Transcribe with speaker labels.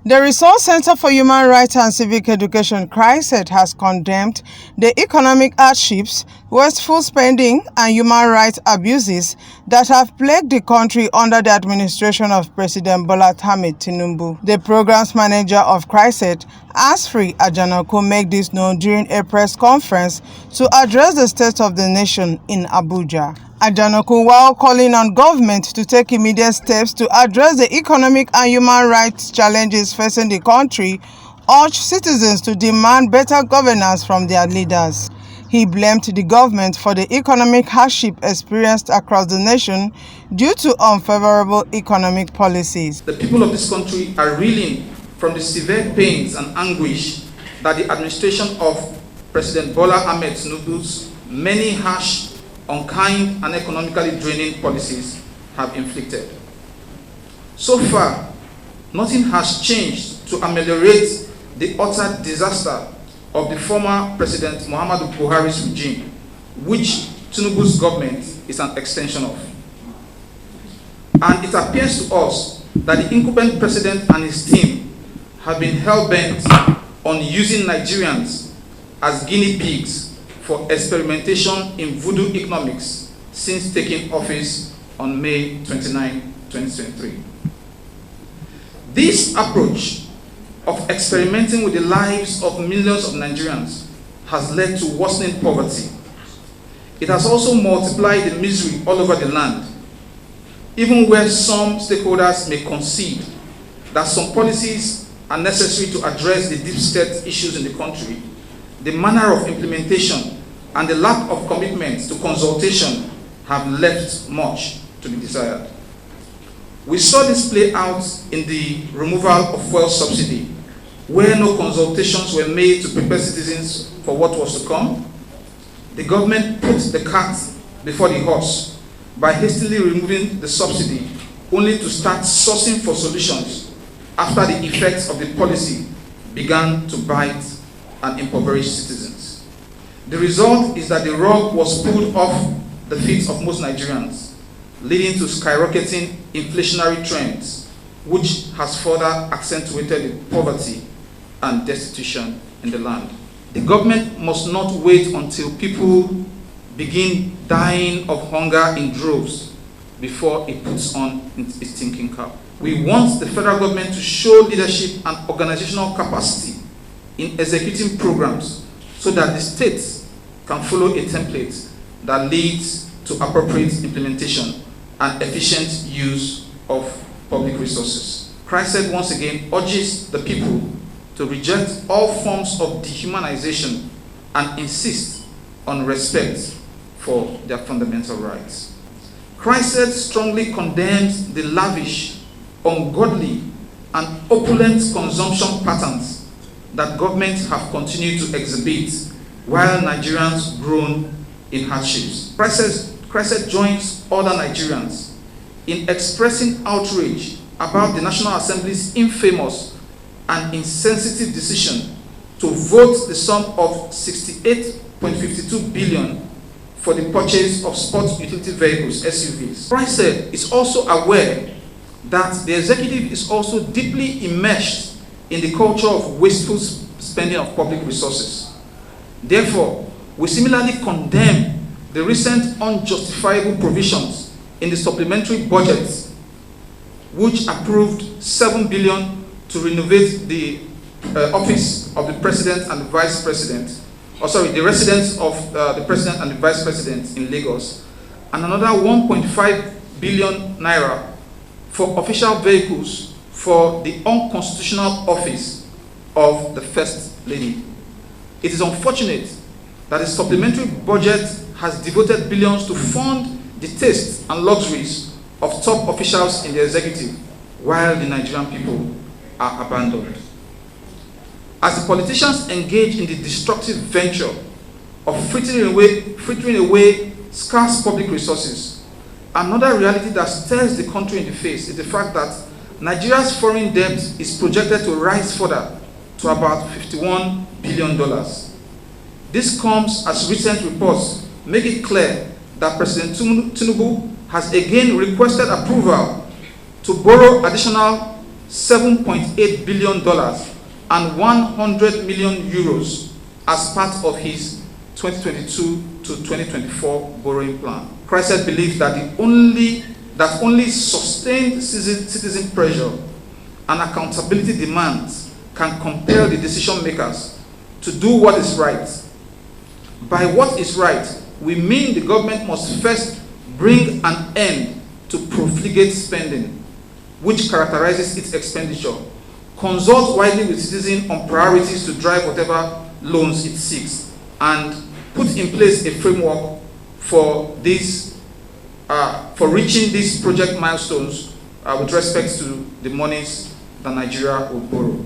Speaker 1: The Resource Center for Human Rights and Civic Education, CHRICED, has condemned the economic hardships, wasteful spending, and human rights abuses that have plagued the country under the administration of President Bola Ahmed Tinubu. The Programs Manager of CHRICED, Armsfeee Ajanaku, made this known during a press conference to address the state of the nation in Abuja. Ajanaku, while calling on government to take immediate steps to address the economic and human rights challenges facing the country, urged citizens to demand better governance from their leaders. He blamed the government for the economic hardship experienced across the nation due to unfavourable economic policies.
Speaker 2: The people of this country are reeling from the severe pains and anguish that the administration of President Bola Ahmed Tinubu's many harsh, unkind and economically draining policies have inflicted. So far, nothing has changed to ameliorate the utter disaster of the former President Muhammadu Buhari's regime, which Tinubu's government is an extension of. And it appears to us that the incumbent president and his team have been hell-bent on using Nigerians as guinea pigs for experimentation in voodoo economics since taking office on May 29, 2023. This approach of experimenting with the lives of millions of Nigerians has led to worsening poverty. It has also multiplied the misery all over the land, even where some stakeholders may concede that some policies are necessary to address the deep-state issues in the country. The manner of implementation and the lack of commitment to consultation have left much to be desired. We saw this play out in the removal of fuel subsidy, where no consultations were made to prepare citizens for what was to come. The government put the cart before the horse by hastily removing the subsidy, only to start sourcing for solutions after the effects of the policy began to bite and impoverish citizens. The result is that the rug was pulled off the feet of most Nigerians, leading to skyrocketing inflationary trends, which has further accentuated the poverty and destitution in the land. The government must not wait until people begin dying of hunger in droves before it puts on its thinking cap. We want the federal government to show leadership and organizational capacity in executing programs so that the states can follow a template that leads to appropriate implementation and efficient use of public resources. CHRICED once again urges the people to reject all forms of dehumanization and insist on respect for their fundamental rights. CHRICED strongly condemns the lavish, ungodly, and opulent consumption patterns that governments have continued to exhibit while Nigerians groan in hardships. CHRICED joins other Nigerians in expressing outrage about the National Assembly's infamous and insensitive decision to vote the sum of 68.52 billion for the purchase of sports utility vehicles, SUVs. CHRICED is also aware that the executive is also deeply immersed in the culture of wasteful spending of public resources. Therefore, we similarly condemn the recent unjustifiable provisions in the supplementary budget, which approved 7 billion to renovate the office of the president and the vice president, the residence of the president and the vice president in Lagos, and another 1.5 billion naira for official vehicles for the unconstitutional office of the First Lady. It is unfortunate that the supplementary budget has devoted billions to fund the tastes and luxuries of top officials in the executive, while the Nigerian people are abandoned. As the politicians engage in the destructive venture of frittering away scarce public resources, another reality that stares the country in the face is the fact that Nigeria's foreign debt is projected to rise further to about $51 billion. This comes as recent reports make it clear that President Tinubu has again requested approval to borrow additional $7.8 billion and 100 million euros as part of his 2022 to 2024 borrowing plan. CHRICED believes that only sustained citizen pressure and accountability demands can compel the decision makers to do what is right. By what is right, we mean the government must first bring an end to profligate spending, which characterizes its expenditure, consult widely with citizens on priorities to drive whatever loans it seeks, and put in place a framework for reaching these project milestones with respect to the monies that Nigeria will borrow.